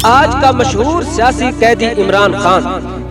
آج کا مشہور سیاسی قیدی عمران خان،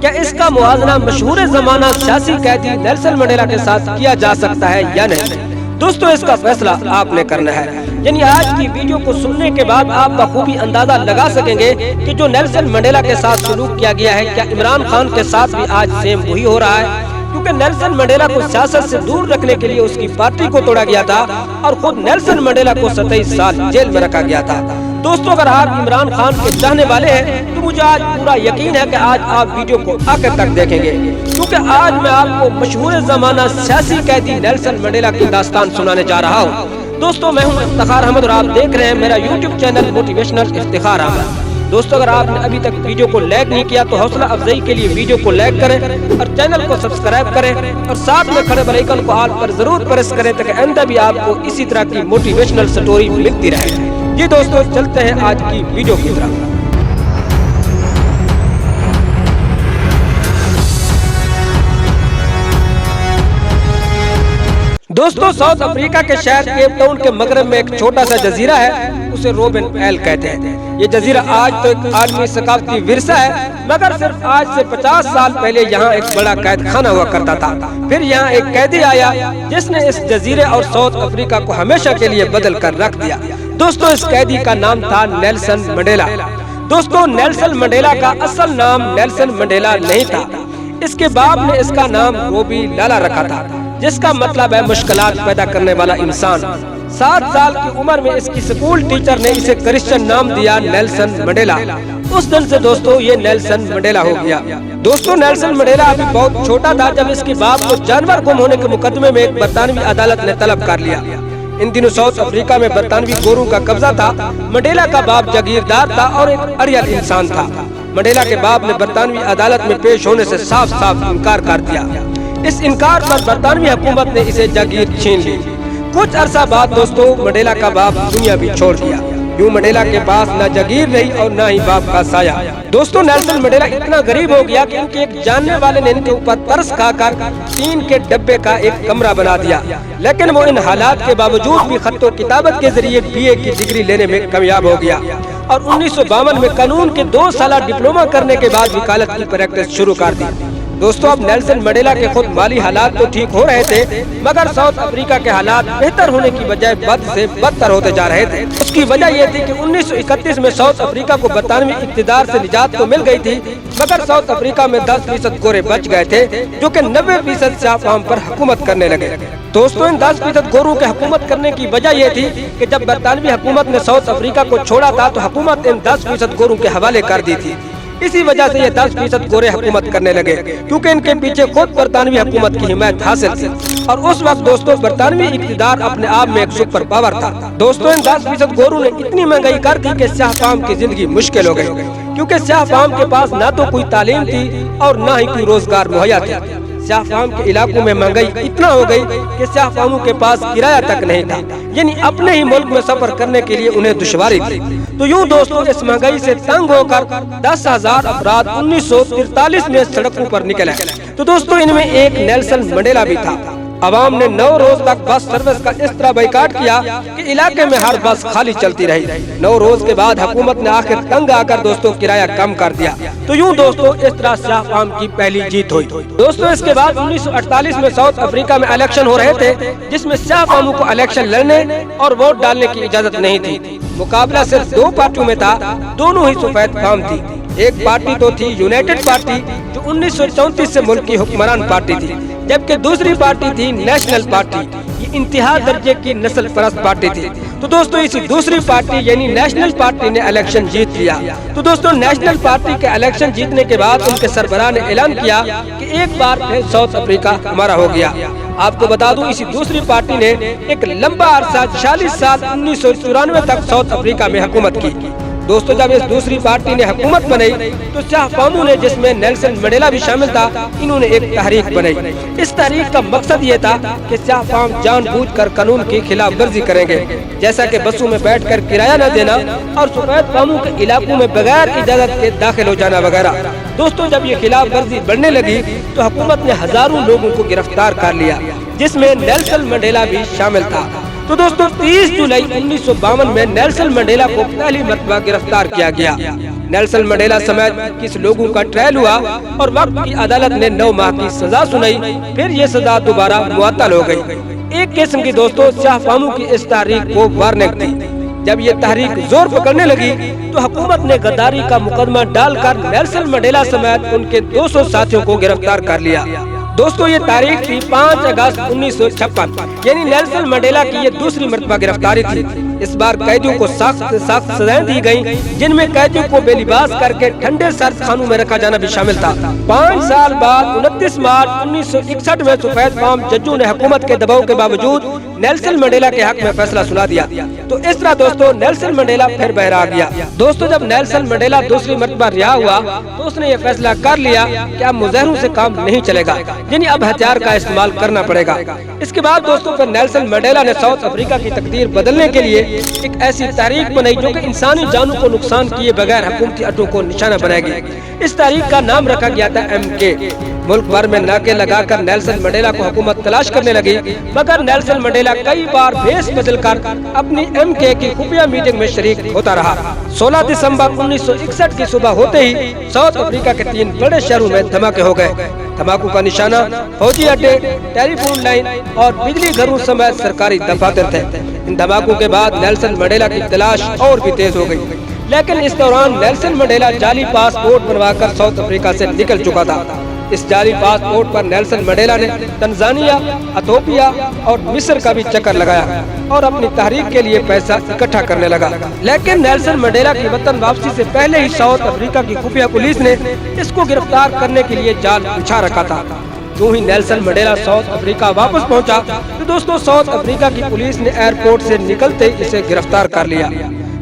کیا اس کا موازنہ مشہور زمانہ سیاسی قیدی نیلسن منڈیلا کے ساتھ کیا جا سکتا ہے یا نہیں؟ دوستو اس کا فیصلہ آپ نے کرنا ہے۔ یعنی آج کی ویڈیو کو سننے کے بعد آپ بخوبی اندازہ لگا سکیں گے کہ جو نیلسن منڈیلا کے ساتھ سلوک کیا گیا ہے، کیا عمران خان کے ساتھ بھی آج سیم وہی ہو رہا ہے؟ کیونکہ نیلسن منڈیلا کو سیاست سے دور رکھنے کے لیے اس کی پارٹی کو توڑا گیا تھا اور خود نیلسن منڈیلا کو 27 سال جیل میں رکھا گیا تھا۔ دوستو اگر آپ عمران خان کے چاہنے والے ہیں تو مجھے آج پورا یقین ہے کہ آج آپ ویڈیو کو آخر تک دیکھیں گے، کیونکہ آج میں آپ کو مشہور زمانہ سیاسی قیدی نیلسن منڈیلا کی داستان سنانے جا رہا ہوں۔ دوستو میں ہوں افتخار احمد اور آپ دیکھ رہے ہیں میرا YouTube channel motivational Iftikhar Ahmad. دوستو اگر آپ نے ابھی تک ویڈیو کو لائک نہیں کیا تو حوصلہ افزائی کے لیے ویڈیو کو لائک کریں اور چینل کو سبسکرائب کریں اور ساتھ میں کھڑے بیل آئیکن کو آل پر ضرور پریس کریں تاکہ آئندہ بھی آپ کو اسی طرح کی موٹیویشنل سٹوری ملتی رہے۔ جی دوستو چلتے ہیں آج کی ویڈیو کی طرف۔ دوستو ساؤتھ افریقہ کے شہر کیپ ٹاؤن کے مغرب میں ایک چھوٹا سا جزیرہ ہے، اسے روبن ایل کہتے ہیں۔ یہ جزیرہ آج تو ایک عالمی ثقافتی ورثہ ہے، مگر صرف آج سے 50 سال پہلے یہاں ایک بڑا قید خانہ ہوا کرتا تھا۔ پھر یہاں ایک قیدی آیا جس نے اس جزیرے اور ساؤتھ افریقہ کو ہمیشہ کے لیے بدل کر رکھ دیا۔ دوستو اس قیدی کا نام تھا نیلسن منڈیلا۔ دوستو نیلسن منڈیلا کا اصل نام نیلسن منڈیلا نہیں تھا، اس کے باپ نے اس کا نام روبی لالا رکھا تھا، جس کا مطلب ہے مشکلات پیدا کرنے والا انسان۔ 7 سال کی عمر میں اس کی سکول ٹیچر نے اسے کرسچن نام دیا نیلسن منڈیلا۔ اس دن سے دوستو یہ نیلسن منڈیلا ہو گیا۔ دوستو نیلسن منڈیلا ابھی بہت چھوٹا تھا جب اس کے باپ کو جانور گم ہونے کے مقدمے میں ایک برطانوی عدالت نے طلب کر لیا۔ ان دنوں ساؤتھ افریقہ میں برطانوی گوروں کا قبضہ تھا۔ منڈیلا کا باپ جاگیردار تھا اور ایک اڑیل انسان تھا۔ منڈیلا کے باپ نے برطانوی عدالت میں پیش ہونے سے صاف صاف انکار کر دیا۔ اس انکار پر برطانوی حکومت نے اسے جاگیر چھین لی۔ کچھ عرصہ بعد دوستو منڈیلا کا باپ دنیا بھی چھوڑ دیا۔ یوں منڈیلا کے پاس نہ جاگیر رہی اور نہ ہی باپ کا سایہ۔ دوستو نیلسن منڈیلا اتنا غریب ہو گیا کہ ان کے ایک جاننے والے نے ان کے اوپر ترس کھا کر ٹین کے ڈبے کا ایک کمرہ بنا دیا، لیکن وہ ان حالات کے باوجود بھی خط و کتابت کے ذریعے BA کی ڈگری لینے میں کامیاب ہو گیا اور 1952 میں قانون کے 2 سالہ ڈپلومہ کرنے کے بعد وکالت کی پریکٹس شروع کر دی۔ دوستو اب نیلسن منڈیلا کے خود مالی حالات تو ٹھیک ہو رہے تھے، مگر ساؤتھ افریقہ کے حالات بہتر ہونے کی بجائے بد سے بدتر ہوتے جا رہے تھے۔ اس کی وجہ یہ تھی کہ 1931 میں ساؤتھ افریقہ کو برطانوی اقتدار سے نجات تو مل گئی تھی، مگر ساؤتھ افریقہ میں 10% گورے بچ گئے تھے جو کہ 90% سیاہ فام پر حکومت کرنے لگے۔ دوستو ان 10% گوروں کے حکومت کرنے کی وجہ یہ تھی کہ جب برطانوی حکومت نے ساؤتھ افریقہ کو چھوڑا تھا تو حکومت ان 10% گوروں کے حوالے کر دی تھی۔ اسی وجہ سے یہ 10% گورے حکومت کرنے لگے، کیونکہ ان کے پیچھے خود برطانوی حکومت کی حمایت حاصل تھی اور اس وقت دوستو برطانوی اقتدار اپنے آپ میں ایک سپر پاور تھا۔ دوستو ان 10% گوروں نے اتنی مہنگائی کر دی کہ سیاہ فام کی زندگی مشکل ہو گئی، کیونکہ سیاہ فام کے پاس نہ تو کوئی تعلیم تھی اور نہ ہی کوئی روزگار مہیا تھا۔ سیاہ فام کے علاقوں میں مہنگائی اتنا ہو گئی کہ سیاہ فاموں کے پاس کرایہ تک نہیں تھا، یعنی اپنے ہی ملک میں سفر کرنے کے لیے انہیں دشواری تھی۔ تو یوں دوستو اس مہنگائی سے تنگ ہو کر 10,000 افراد 1943 میں سڑکوں پر نکلے۔ تو دوستو ان میں ایک نیلسن منڈیلا بھی تھا۔ عوام نے 9 روز تک بس سروس کا اس طرح بائیکاٹ کیا کہ علاقے میں ہر بس خالی چلتی رہی۔ 9 روز کے بعد حکومت نے آخر تنگ آ کر دوستو کرایہ کم کر دیا۔ تو یوں دوستو اس طرح سیاہ فام کی پہلی جیت ہوئی۔ دوستو اس کے بعد 1948 میں ساؤتھ افریقہ میں الیکشن ہو رہے تھے، جس میں سیاہ فاموں کو الیکشن لڑنے اور ووٹ ڈالنے کی اجازت نہیں تھی۔ مقابلہ صرف 2 پارٹیوں میں تھا، دونوں ہی سفید فام تھی۔ ایک پارٹی تو تھی یونائٹڈ پارٹی جو 1934 سے ملک کی حکمران پارٹی تھی، جبکہ دوسری پارٹی تھی نیشنل پارٹی، یہ انتہا درجے کی نسل پرست پارٹی تھی۔ تو دوستو اسی دوسری پارٹی یعنی نیشنل پارٹی نے الیکشن جیت لیا۔ تو دوستو نیشنل پارٹی کے الیکشن جیتنے کے بعد ان کے سربراہ نے اعلان کیا کہ ایک بار پھر ساؤتھ افریقہ ہمارا ہو گیا۔ آپ کو بتا دوں اسی دوسری پارٹی نے ایک لمبا عرصہ 40 سال 1994 تک ساؤتھ افریقہ میں حکومت کی۔ دوستو جب اس دوسری پارٹی نے حکومت بنائی تو سیاہ فاموں نے، جس میں نیلسن منڈیلا بھی شامل تھا، انہوں نے ایک تحریک بنائی۔ اس تحریک کا مقصد یہ تھا کہ سیاہ فام جان بوجھ کر قانون کی خلاف ورزی کریں گے، جیسا کہ بسوں میں بیٹھ کر کرایہ نہ دینا اور سفید فاموں کے علاقوں میں بغیر اجازت کے داخل ہو جانا وغیرہ۔ دوستو جب یہ خلاف ورزی بڑھنے لگی تو حکومت نے ہزاروں لوگوں کو گرفتار کر لیا، جس میں نیلسن منڈیلا بھی شامل تھا۔ تو دوستو 30 جولائی 1952 میں نیلسن منڈیلا کو پہلی مرتبہ گرفتار کیا گیا۔ نیلسن منڈیلا سمیت 21 لوگوں کا ٹرائل ہوا اور وقت کی عدالت نے 9 ماہ کی سزا سنائی، پھر یہ سزا دوبارہ معطل ہو گئی۔ ایک قسم کی دوستوں سیاہ فاموں کی اس تحریک کو وارننگ تھی۔ جب یہ تحریک زور پکڑنے لگی تو حکومت نے غداری کا مقدمہ ڈال کر نیلسن منڈیلا سمیت ان کے 200 ساتھیوں کو گرفتار کر لیا۔ دوستو یہ تاریخ تھی 5 اگست 1956، یعنی نیلسن منڈیلا کی یہ دوسری مرتبہ گرفتاری تھی۔ اس بار قیدیوں کو سخت سزائیں دی گئیں، جن میں قیدیوں کو بے لباس کر کے ٹھنڈے سرد خانوں میں رکھا جانا بھی شامل تھا۔ 5 سال بعد 29 مارچ 1961 میں سفید فام ججوں نے حکومت کے دباؤ کے باوجود نیلسن منڈیلا کے حق میں فیصلہ سنا دیا۔ تو اس طرح دوستو نیلسن منڈیلا پھر باہر آ گیا۔ دوستو جب نیلسن منڈیلا دوسری مرتبہ رہا ہوا تو اس نے یہ فیصلہ کر لیا کہ اب مظاہروں سے کام نہیں چلے گا، یعنی اب ہتھیار کا استعمال کرنا پڑے گا۔ اس کے بعد دوستو پھر نیلسن منڈیلا نے ساؤتھ افریقہ کی تقدیر بدلنے کے لیے ایک ایسی تحریک بنائی جو کہ انسانی جانوں کو نقصان کیے بغیر حکومتی اڈوں کو نشانہ بنائے گی۔ اس تحریک کا نام رکھا گیا تھا MK۔ ملک بھر میں ناکے لگا کر نیلسن منڈیلا کو حکومت تلاش کرنے لگی، مگر نیلسن منڈیلا کئی بار بھیس بدل کر اپنی MK کی خفیہ میٹنگ میں شریک ہوتا رہا۔ 16 دسمبر 1961 کی صبح ہوتے ہی ساؤتھ افریقہ کے 3 بڑے شہروں میں دھماکے ہو گئے۔ دھماکوں کا نشانہ فوجی اڈے، ٹیلی فون لائن اور بجلی گھروں سمیت سرکاری دفاتر تھے۔ ان دھماکوں کے بعد نیلسن منڈیلا کی تلاش اور بھی تیز ہو گئی، لیکن اس دوران نیلسن منڈیلا جعلی پاسپورٹ بنوا کر ساؤتھ افریقہ سے نکل چکا تھا۔ اس جعلی پاسپورٹ پر نیلسن منڈیلا نے تنزانیہ، ایتھوپیا اور مصر کا بھی چکر لگایا اور اپنی تحریک کے لیے پیسہ اکٹھا کرنے لگا۔ لیکن نیلسن منڈیلا کی وطن واپسی سے پہلے ہی ساؤتھ افریقہ کی خفیہ پولیس نے اس کو گرفتار کرنے کے لیے جال بچھا رکھا تھا۔ جو ہی نیلسن منڈیلا ساؤتھ افریقہ واپس پہنچا تو دوستو ساؤتھ افریقہ کی پولیس نے ایئرپورٹ سے نکلتے اسے گرفتار کر لیا۔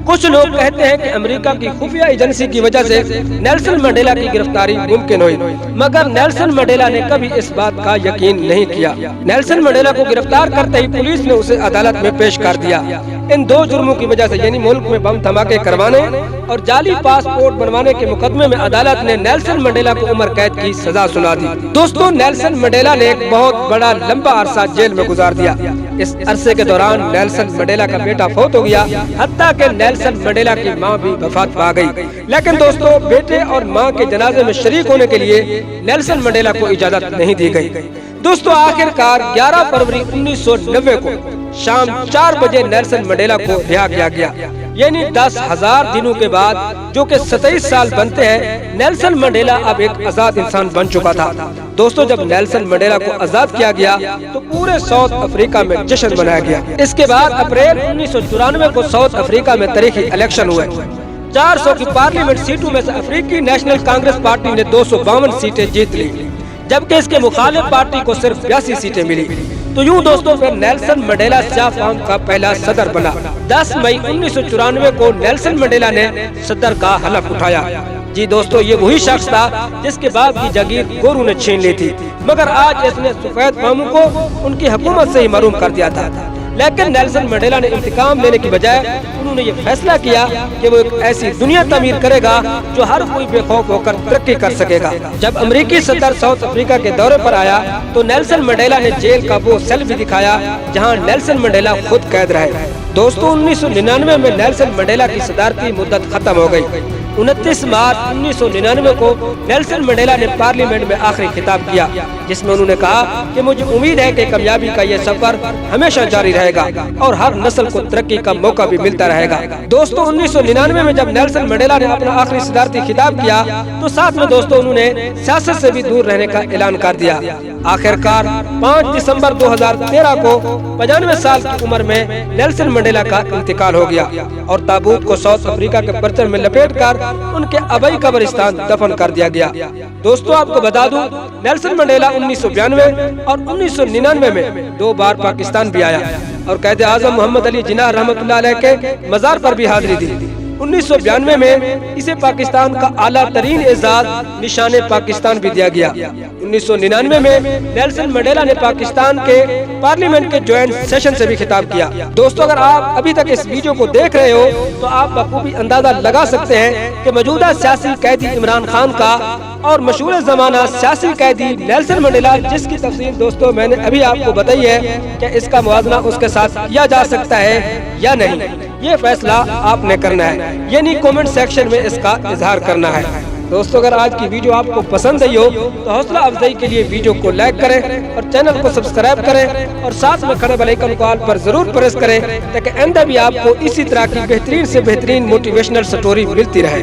کچھ لوگ کہتے ہیں کہ امریکہ کی خفیہ ایجنسی کی وجہ سے نیلسن منڈیلا کی گرفتاری ممکن ہوئی، مگر نیلسن منڈیلا نے کبھی اس بات کا یقین نہیں کیا۔ نیلسن منڈیلا کو گرفتار کرتے ہی پولیس نے اسے عدالت میں پیش کر دیا۔ ان 2 جرموں کی وجہ سے، یعنی ملک میں بم دھماکے کروانے اور جعلی پاسپورٹ بنوانے کے مقدمے میں عدالت نے نیلسن منڈیلا کو عمر قید کی سزا سنا دی۔ دوستو نیلسن منڈیلا نے ایک بہت بڑا لمبا عرصہ جیل میں گزار دیا۔ اس عرصے کے دوران نیلسن منڈیلا کا بیٹا فوت ہو گیا، حتیٰ کہ نیلسن منڈیلا کی ماں بھی وفات پا گئی۔ لیکن دوستو بیٹے اور ماں کے جنازے میں شریک ہونے کے لیے نیلسن منڈیلا کو اجازت نہیں دی گئی۔ دوستو آخر کار 11 فروری 1990 کو شام 4 بجے نیلسن منڈیلا کو رہا کیا گیا، یعنی 10,000 دنوں کے بعد، جو کہ 27 سال بنتے ہیں، نیلسن منڈیلا اب ایک آزاد انسان بن چکا تھا۔ دوستو جب نیلسن منڈیلا کو آزاد کیا گیا تو پورے ساؤتھ افریقہ میں جشن منایا گیا۔ اس کے بعد اپریل 1994 کو ساؤتھ افریقہ میں تاریخی الیکشن ہوئے۔ 400 کی پارلیمنٹ سیٹوں میں سے افریقی نیشنل کانگریس پارٹی نے 252 سیٹیں جیت لی، جبکہ اس کے مخالف پارٹی کو صرف 82 سیٹیں ملی۔ تو یوں دوستو پھر نیلسن منڈیلا سیاہ فام کا پہلا صدر بنا۔ 10 مئی 1994 کو نیلسن منڈیلا نے صدر کا حلف اٹھایا۔ جی دوستو یہ وہی شخص تھا جس کے باپ کی جاگیر گورو نے چھین لی تھی، مگر آج اس نے سفید فاموں کو ان کی حکومت سے ہی محروم کر دیا تھا۔ لیکن نیلسن منڈیلا نے انتقام لینے کی بجائے انہوں نے یہ فیصلہ کیا کہ وہ ایک ایسی دنیا تعمیر کرے گا جو ہر کوئی بے خوف ہو کر ترقی کر سکے گا۔ جب امریکی صدر ساؤتھ افریقہ کے دورے پر آیا تو نیلسن منڈیلا نے جیل کا وہ سیل بھی دکھایا جہاں نیلسن منڈیلا خود قید رہے۔ دوستو 1999 میں نیلسن منڈیلا کی صدارتی مدت ختم ہو گئی۔ 29 مارچ 1999 کو نیلسن منڈیلا نے پارلیمنٹ میں آخری خطاب کیا، جس میں انہوں نے کہا کہ مجھے امید ہے کہ کامیابی کا یہ سفر ہمیشہ جاری رہے گا اور ہر نسل کو ترقی کا موقع بھی ملتا رہے گا۔ دوستو 1999 میں جب نیلسن منڈیلا نے اپنا آخری صدارتی خطاب کیا تو ساتھ میں دوستو انہوں نے سیاست سے بھی دور رہنے کا اعلان کر دیا۔ آخر کار 5 دسمبر 2013 کو 95 سال کی عمر میں نیلسن منڈیلا کا انتقال ہو گیا اور تابوت کو ساؤتھ افریقہ کے پرچم میں لپیٹ کر ان کے آبائی قبرستان دفن کر دیا گیا۔ دوستو آپ کو بتا دوں نیلسن منڈیلا 1992 اور 1999 میں 2 بار پاکستان بھی آیا اور قائد اعظم محمد علی جناح رحمۃ اللہ علیہ کے مزار پر بھی حاضری دی۔ 1992 میں اسے پاکستان کا اعلیٰ ترین اعزاز نشان پاکستان بھی دیا گیا۔ 1999 میں نیلسن منڈیلا نے پاکستان کے پارلیمنٹ کے جوائنٹ سیشن سے بھی خطاب کیا۔ دوستو اگر آپ ابھی تک اس ویڈیو کو دیکھ رہے ہو تو آپ بخوبی اندازہ لگا سکتے ہیں کہ موجودہ سیاسی قیدی عمران خان کا اور مشہور زمانہ سیاسی قیدی نیلسن منڈیلا، جس کی تفصیل دوستو میں نے ابھی آپ کو بتائی ہے، کہ اس کا موازنہ اس کے ساتھ کیا جا سکتا ہے یا نہیں۔ یہ فیصلہ آپ نے کرنا ہے، یعنی کومنٹ سیکشن میں اس کا اظہار کرنا ہے۔ دوستو اگر آج کی ویڈیو آپ کو پسند آئی ہو تو حوصلہ افزائی کے لیے ویڈیو کو لائک کریں اور چینل کو سبسکرائب کریں اور ساتھ میں کھڑے بیل آئیکن کو آل پر ضرور پریس کریں تاکہ آئندہ بھی آپ کو اسی طرح کی بہترین سے بہترین موٹیویشنل سٹوری ملتی رہے۔